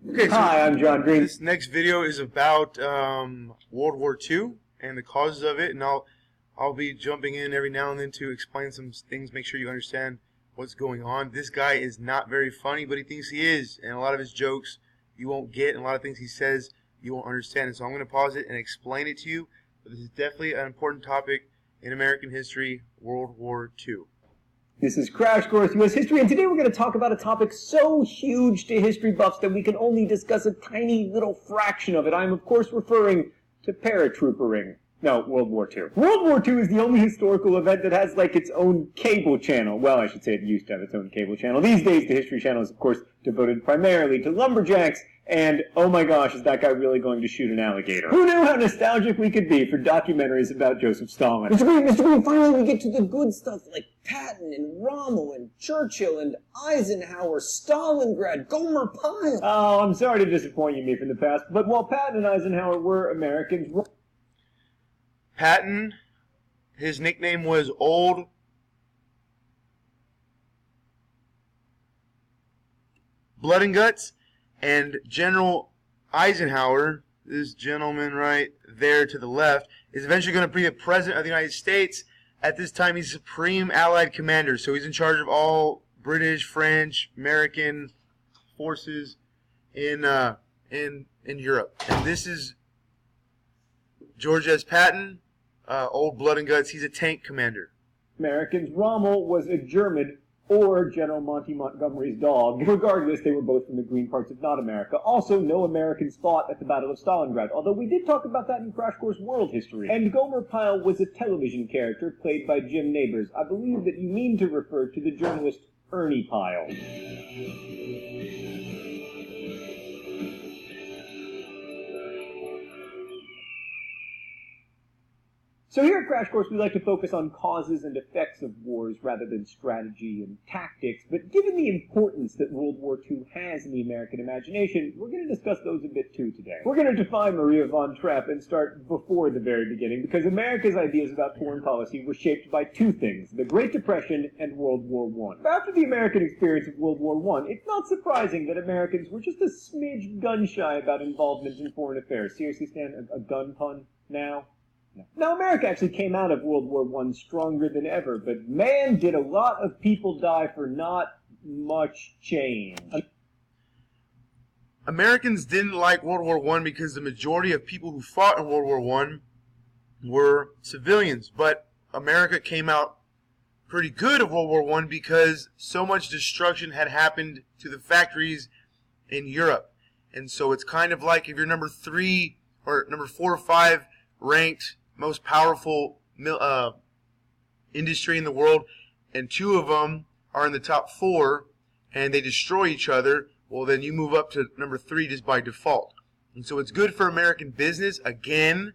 Okay, so Hi, I'm John Green. this next video is about World War II and the causes of it, and I'll be jumping in every now and then to explain some things, make sure you understand what's going on. This guy is not very funny, but he thinks he is, and a lot of his jokes you won't get, and a lot of things he says you won't understand. And so I'm going to pause it and explain it to you. But this is definitely an important topic in American history, World War II. This is Crash Course U.S. History, and today we're going to talk about a topic so huge to history buffs that we can only discuss a tiny little fraction of it. I'm, of course, referring to paratroopering. No, World War II. World War II is the only historical event that has, like, its own cable channel. Well, I should say it used to have its own cable channel. These days, the History Channel is, of course, devoted primarily to lumberjacks, and, oh my gosh, is that guy really going to shoot an alligator? Who knew how nostalgic we could be for documentaries about Joseph Stalin? Mr. Green, finally we get to the good stuff, like Patton and Rommel and Churchill and Eisenhower, Stalingrad, Gomer Pyle. Oh, I'm sorry to disappoint you, me from the past, but while Patton and Eisenhower were Americans... Patton, his nickname was Old Blood and Guts, and General Eisenhower, this gentleman right there to the left, is eventually going to be the President of the United States. At this time, he's Supreme Allied Commander, so he's in charge of all British, French, American forces in Europe. And this is George S. Patton, Old Blood and Guts. He's a tank commander. Americans. Rommel was a German, or General Monty Montgomery's dog. Regardless, they were both from the green parts of not America. Also, no Americans fought at the Battle of Stalingrad, although we did talk about that in Crash Course World History. And Gomer Pyle was a television character played by Jim Nabors. I believe that you mean to refer to the journalist Ernie Pyle. So here at Crash Course, we like to focus on causes and effects of wars rather than strategy and tactics, but given the importance that World War II has in the American imagination, we're going to discuss those a bit too today. We're going to define Maria von Trapp and start before the very beginning, because America's ideas about foreign policy were shaped by two things, the Great Depression and World War I. After the American experience of World War I, it's not surprising that Americans were just a smidge gun-shy about involvement in foreign affairs. Seriously, Stan, a gun pun now? Now, America actually came out of World War I stronger than ever, but man, did a lot of people die for not much change. Americans didn't like World War I because the majority of people who fought in World War I were civilians. But America came out pretty good of World War I because so much destruction had happened to the factories in Europe. And so it's kind of like if you're number 3 or number 4 or 5 ranked most powerful industry in the world, and 2 of them are in the top 4, and they destroy each other, well, then you move up to number 3 just by default. And so it's good for American business, again,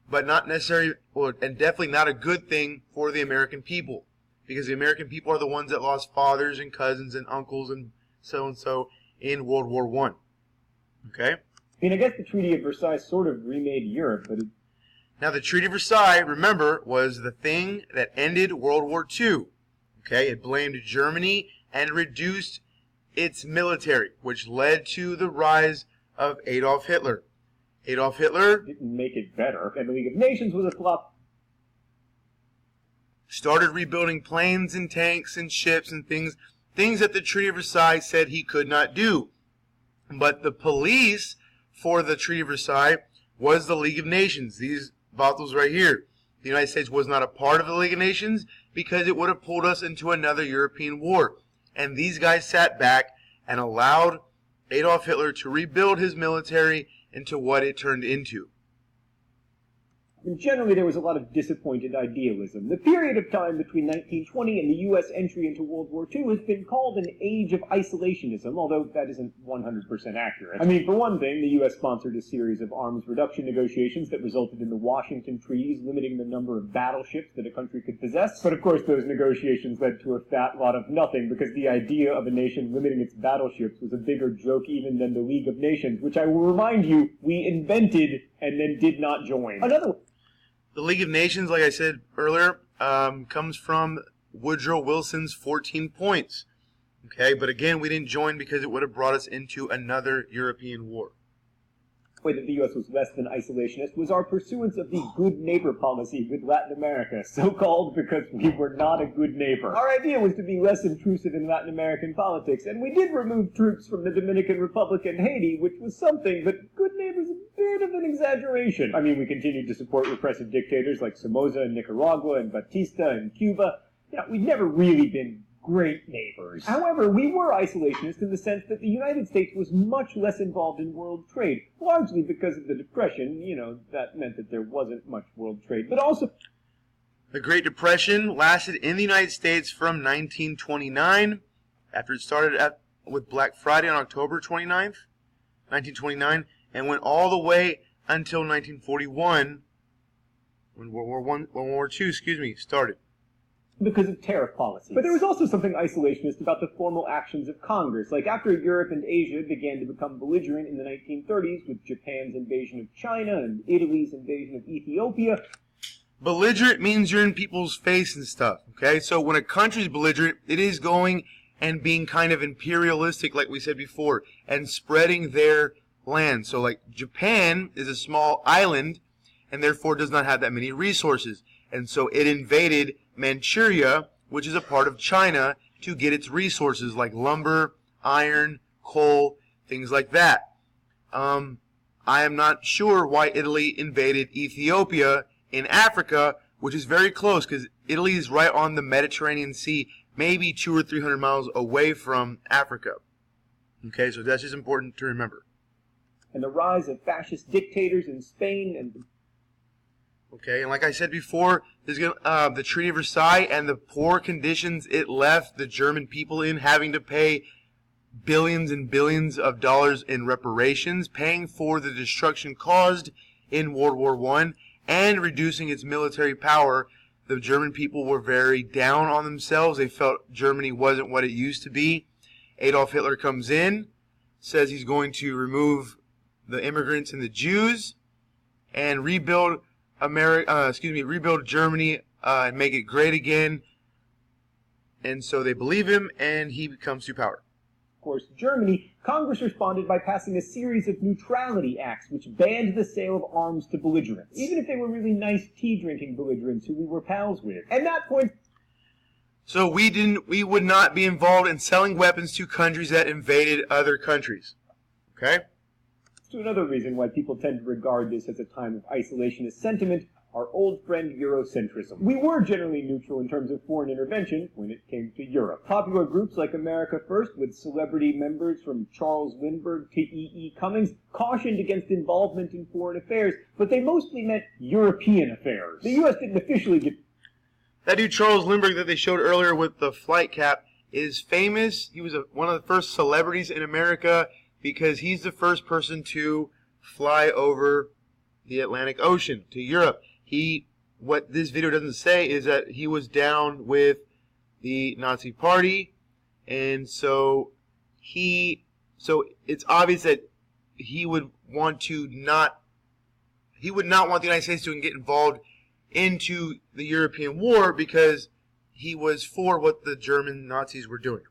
but not necessarily, well, and definitely not a good thing for the American people, because the American people are the ones that lost fathers and cousins and uncles and so in World War I. Okay? I mean, I guess the Treaty of Versailles sort of remade Europe, but Now, the Treaty of Versailles, remember, was the thing that ended World War II. Okay, it blamed Germany and reduced its military, which led to the rise of Adolf Hitler. Adolf Hitler didn't make it better, and the League of Nations was a flop. Started rebuilding planes and tanks and ships and things that the Treaty of Versailles said he could not do. But the police for the Treaty of Versailles was the League of Nations. These bottles right here. The United States was not a part of the League of Nations because it would have pulled us into another European war. And these guys sat back and allowed Adolf Hitler to rebuild his military into what it turned into. And generally, there was a lot of disappointed idealism. The period of time between 1920 and the U.S. entry into World War II has been called an age of isolationism, although that isn't 100% accurate. I mean, for one thing, the U.S. sponsored a series of arms reduction negotiations that resulted in the Washington Treaties limiting the number of battleships that a country could possess. But of course, those negotiations led to a fat lot of nothing, because the idea of a nation limiting its battleships was a bigger joke even than the League of Nations, which I will remind you, we invented and then did not join. The League of Nations, like I said earlier, comes from Woodrow Wilson's 14 points. Okay, but again, we didn't join because it would have brought us into another European war. Way that the U.S. was less than isolationist was our pursuance of the good neighbor policy with Latin America, so-called because we were not a good neighbor. Our idea was to be less intrusive in Latin American politics, and we did remove troops from the Dominican Republic and Haiti, which was something, but good neighbor's a bit of an exaggeration. I mean, we continued to support repressive dictators like Somoza in Nicaragua and Batista in Cuba. We'd never really been great neighbors. However, we were isolationist in the sense that the United States was much less involved in world trade, largely because of the Depression. That meant that there wasn't much world trade, but also the Great Depression lasted in the United States from 1929, after it started with Black Friday on October 29th, 1929, and went all the way until 1941, when World War II started. Because of tariff policies. But there was also something isolationist about the formal actions of Congress. Like after Europe and Asia began to become belligerent in the 1930s with Japan's invasion of China and Italy's invasion of Ethiopia. Belligerent means you're in people's face and stuff, okay? So when a country's belligerent, it is going and being kind of imperialistic, like we said before, and spreading their land. So like Japan is a small island and therefore does not have that many resources. And so it invaded Manchuria, which is a part of China, to get its resources like lumber, iron, coal, things like that. I am not sure why Italy invaded Ethiopia in Africa, which is very close because Italy is right on the Mediterranean Sea, maybe 200 or 300 miles away from Africa. Okay, so that's just important to remember. And the rise of fascist dictators in Spain and okay, and like I said before, there's the Treaty of Versailles and the poor conditions it left the German people in, having to pay billions and billions of dollars in reparations, paying for the destruction caused in World War I, and reducing its military power. The German people were very down on themselves. They felt Germany wasn't what it used to be. Adolf Hitler comes in, says he's going to remove the immigrants and the Jews, and rebuild rebuild Germany and make it great again. And so they believe him, and he comes to power. Of course, Germany, Congress responded by passing a series of neutrality acts which banned the sale of arms to belligerents, even if they were really nice tea-drinking belligerents who we were pals with. At that point, so we would not be involved in selling weapons to countries that invaded other countries. Okay? So another reason why people tend to regard this as a time of isolationist sentiment, our old friend Eurocentrism. We were generally neutral in terms of foreign intervention when it came to Europe. Popular groups like America First, with celebrity members from Charles Lindbergh to E.E. Cummings, cautioned against involvement in foreign affairs, but they mostly meant European affairs. The U.S. didn't officially get... That dude Charles Lindbergh that they showed earlier with the flight cap is famous. He was one of the first celebrities in America, because he's the first person to fly over the Atlantic Ocean to Europe. What this video doesn't say is that he was down with the Nazi Party, and so it's obvious that he would not want the United States to get involved into the European war because he was for what the German Nazis were doing.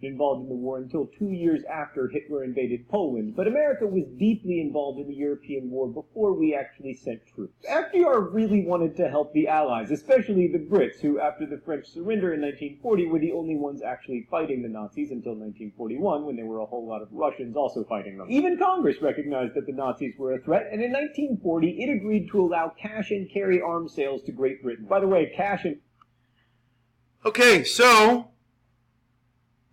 Involved in the war until 2 years after Hitler invaded Poland, but America was deeply involved in the European war before we actually sent troops. FDR really wanted to help the Allies, especially the Brits, who after the French surrender in 1940 were the only ones actually fighting the Nazis until 1941, when there were a whole lot of Russians also fighting them. Even Congress recognized that the Nazis were a threat, and in 1940 it agreed to allow cash and carry arms sales to Great Britain. By the way, cash and... Okay, so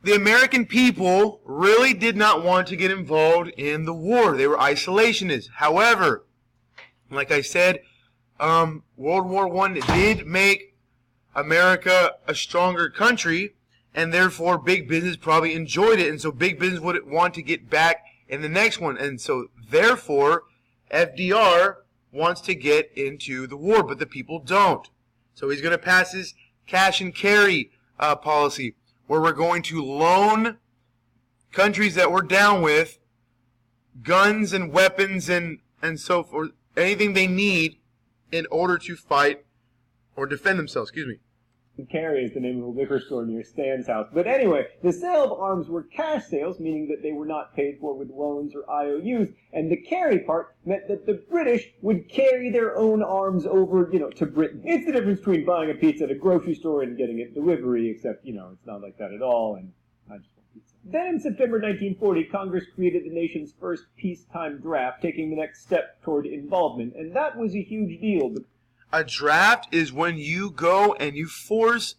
the American people really did not want to get involved in the war. They were isolationists. However, like I said, World War I did make America a stronger country, and therefore big business probably enjoyed it. And so big business would want to get back in the next one. And so therefore, FDR wants to get into the war, but the people don't. So he's going to pass his cash and carry policy, where we're going to loan countries that we're down with guns and weapons and so forth, anything they need in order to fight or defend themselves, Carry is the name of a liquor store near Stan's house. But anyway, the sale of arms were cash sales, meaning that they were not paid for with loans or IOUs, and the carry part meant that the British would carry their own arms over, to Britain. It's the difference between buying a pizza at a grocery store and getting it delivery, except, it's not like that at all, and I just want pizza. Then in September 1940, Congress created the nation's first peacetime draft, taking the next step toward involvement, and that was a huge deal. A draft is when you go and you force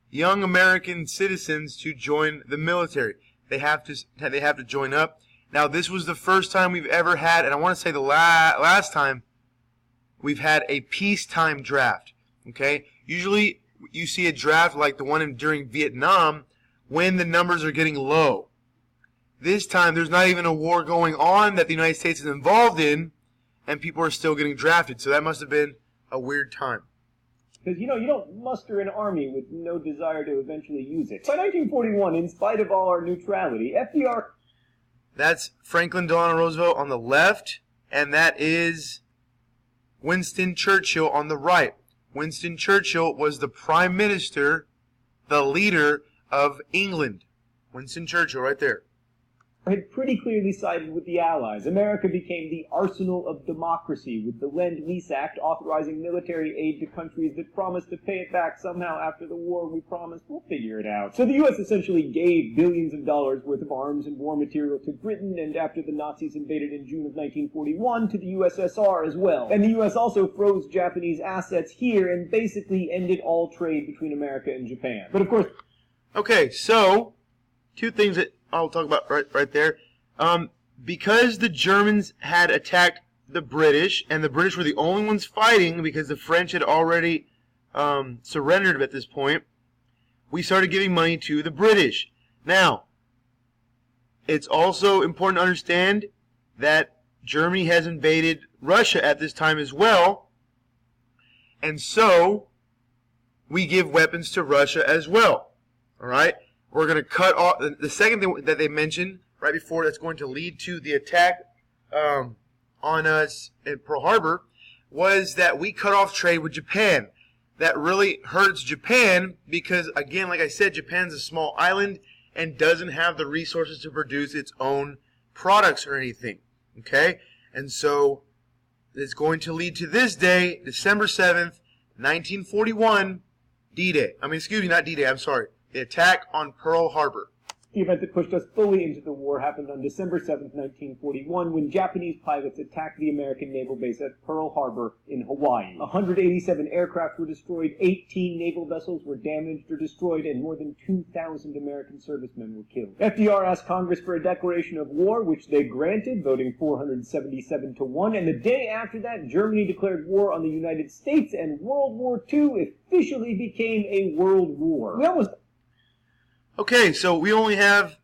young American citizens to join the military. They have to join up. Now, this was the first time we've ever had, and I want to say the last time we've had a peacetime draft. Okay, usually you see a draft like the one during Vietnam when the numbers are getting low. This time, there's not even a war going on that the United States is involved in, and people are still getting drafted. So that must have been a weird time. Because, you don't muster an army with no desire to eventually use it. By 1941, in spite of all our neutrality, FDR... That's Franklin Delano Roosevelt on the left, and that is Winston Churchill on the right. Winston Churchill was the Prime Minister, the leader of England. Winston Churchill right there. Had pretty clearly sided with the Allies. America became the arsenal of democracy, with the Lend-Lease Act authorizing military aid to countries that promised to pay it back somehow after the war. We promised we'll figure it out. So the U.S. essentially gave billions of dollars worth of arms and war material to Britain, and after the Nazis invaded in June of 1941, to the USSR as well. And the U.S. also froze Japanese assets here and basically ended all trade between America and Japan. But of course... Okay, so, two things that I'll talk about right there. Because the Germans had attacked the British, and the British were the only ones fighting because the French had already surrendered at this point, we started giving money to the British. Now, it's also important to understand that Germany has invaded Russia at this time as well, and so we give weapons to Russia as well. All right? We're going to cut off the second thing that they mentioned right before that's going to lead to the attack on us at Pearl Harbor was that we cut off trade with Japan. That really hurts Japan because, again, like I said, Japan's a small island and doesn't have the resources to produce its own products or anything. Okay? And so it's going to lead to this day, December 7th, 1941, D-Day. Not D-Day, I'm sorry. The attack on Pearl Harbor. The event that pushed us fully into the war happened on December 7th, 1941, when Japanese pilots attacked the American naval base at Pearl Harbor in Hawaii. 187 aircraft were destroyed, 18 naval vessels were damaged or destroyed, and more than 2,000 American servicemen were killed. FDR asked Congress for a declaration of war, which they granted, voting 477-1, and the day after that, Germany declared war on the United States, and World War II officially became a world war. Okay, so we only have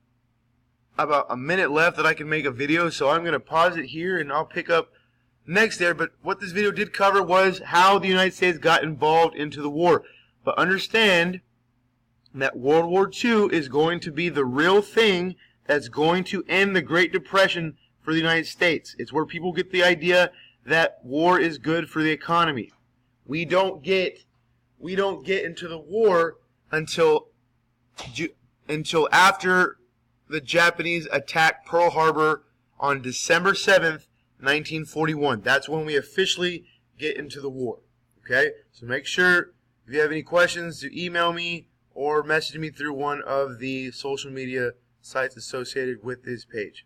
about a minute left that I can make a video, so I'm going to pause it here and I'll pick up next there. But what this video did cover was how the United States got involved into the war. But understand that World War II is going to be the real thing that's going to end the Great Depression for the United States. It's where people get the idea that war is good for the economy. We don't get into the war until after the Japanese attacked Pearl Harbor on December 7th, 1941. That's when we officially get into the war. Okay? So make sure, if you have any questions, to email me or message me through one of the social media sites associated with this page.